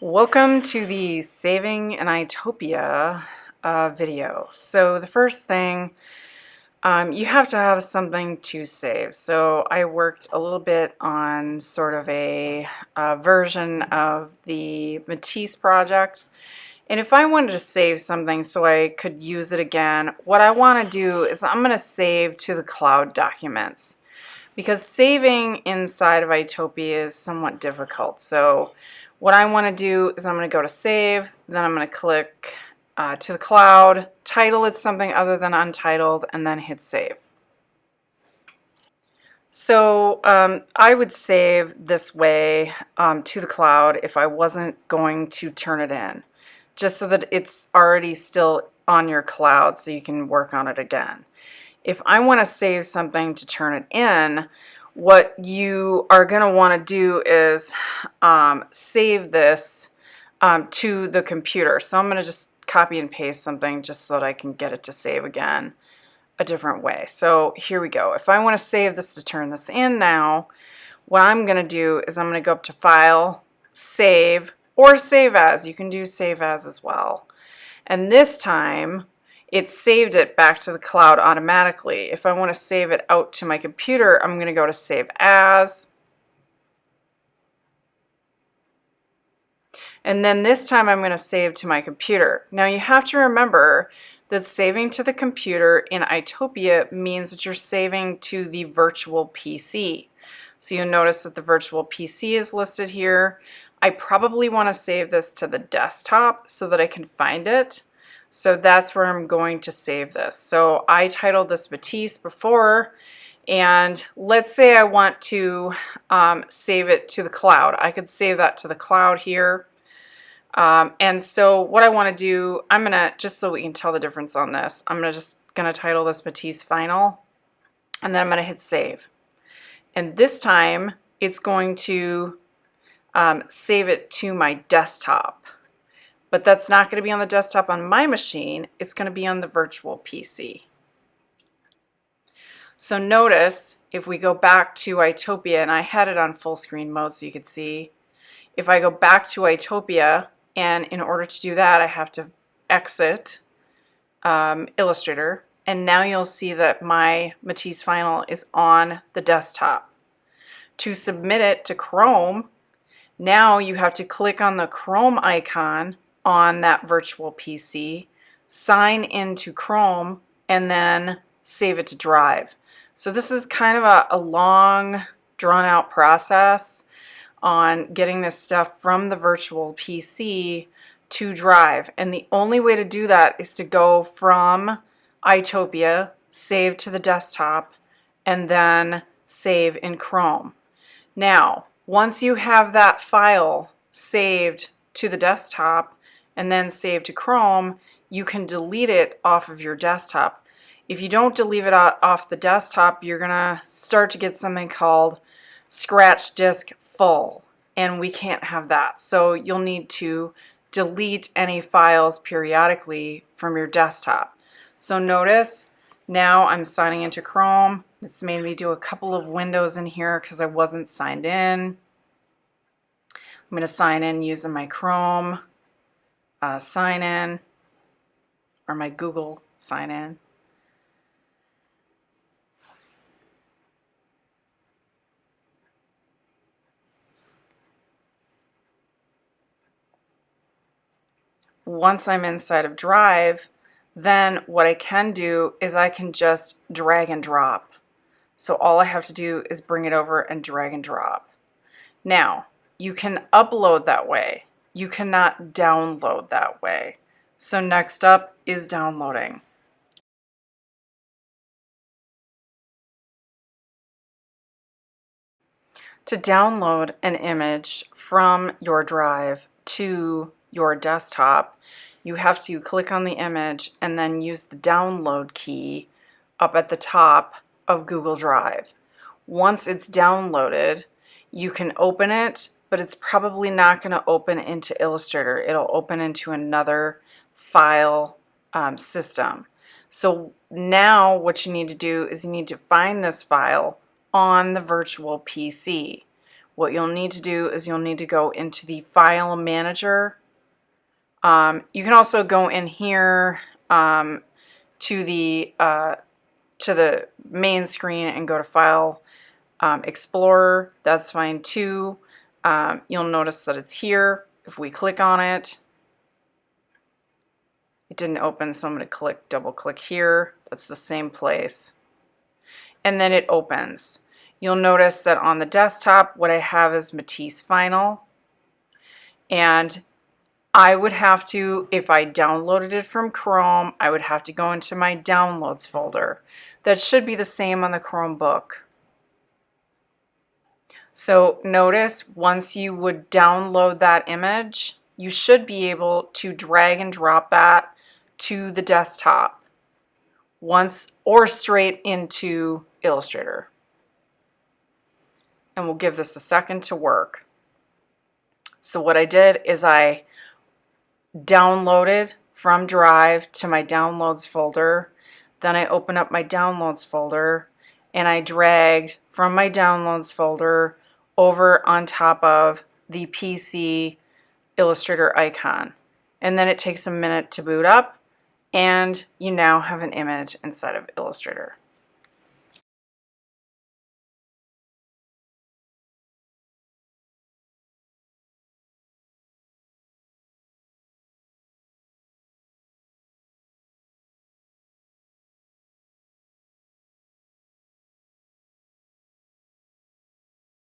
Welcome to the Saving in Itopia video. So the first thing, you have to have something to save. So I worked a little bit on sort of a version of the Matisse project. And if I wanted to save something so I could use it again, what I want to do is I'm going to save to the cloud documents. Because saving inside of Itopia is somewhat difficult. So what I want to do is I'm going to go to save, then I'm going to click to the cloud, title it something other than untitled, and then hit save. So I would save this way to the cloud if I wasn't going to turn it in, just so that it's already still on your cloud so you can work on it again. If I want to save something to turn it in, what you are going to want to do is save this to the computer. So I'm going to just copy and paste something just so that I can get it to save again a different way. So here we go. If I want to save this to turn this in now, what I'm going to do is I'm going to go up to File, Save, or Save As. You can do Save As well. And this time, it saved it back to the cloud automatically. If I want to save it out to my computer, I'm going to go to Save As. And then this time I'm going to save to my computer. Now you have to remember that saving to the computer in Itopia means that you're saving to the virtual PC. So you'll notice that the virtual PC is listed here. I probably want to save this to the desktop so that I can find it. So that's where I'm going to save this. So I titled this Matisse before, and let's say I want to save it to the cloud. I could save that to the cloud here. And so what I want to do, I'm going to, just so we can tell the difference on this, I'm just going to title this Matisse Final, and then I'm going to hit save. And this time it's going to save it to my desktop. But that's not going to be on the desktop on my machine, it's going to be on the virtual PC. So notice, if we go back to Itopia, and I had it on full screen mode so you could see, if I go back to Itopia, and in order to do that I have to exit Illustrator, and now you'll see that my Matisse Final is on the desktop. To submit it to Chrome, now you have to click on the Chrome icon on that virtual PC, sign into Chrome, and then save it to Drive. So this is kind of a long, drawn-out process on getting this stuff from the virtual PC to Drive. And the only way to do that is to go from Itopia, save to the desktop, and then save in Chrome. Now, once you have that file saved to the desktop and then saved to Chrome, you can delete it off of your desktop. If you don't delete it off the desktop, you're going to start to get something called scratch disk full, and we can't have that. So you'll need to delete any files periodically from your desktop. So notice now I'm signing into Chrome. It's made me do a couple of windows in here because I wasn't signed in. I'm going to sign in using my Chrome sign in, or my Google sign in. Once I'm inside of Drive, then what I can do is I can just drag and drop. So all I have to do is bring it over and drag and drop. Now, you can upload that way. You cannot download that way. So next up is downloading. To download an image from your drive to your desktop, you have to click on the image and then use the download key up at the top of Google Drive. Once it's downloaded, you can open it, but it's probably not going to open into Illustrator. It'll open into another file system. So now what you need to do is you need to find this file on the virtual PC. what you'll need to do is you'll need to go into the File Manager. You can also go in here to the main screen and go to File Explorer. That's fine too. You'll notice that it's here. If we click on it, it didn't open, so I'm going to double click here. That's the same place. And then it opens. You'll notice that on the desktop, what I have is Matisse Final. And I would have to, if I downloaded it from Chrome, I would have to go into my Downloads folder. That should be the same on the Chromebook. So notice once you would download that image, you should be able to drag and drop that to the desktop or straight into Illustrator. And we'll give this a second to work. So what I did is I downloaded from Drive to my Downloads folder. Then I opened up my Downloads folder and I dragged from my Downloads folder over on top of the PC Illustrator icon. And then it takes a minute to boot up and you now have an image inside of Illustrator.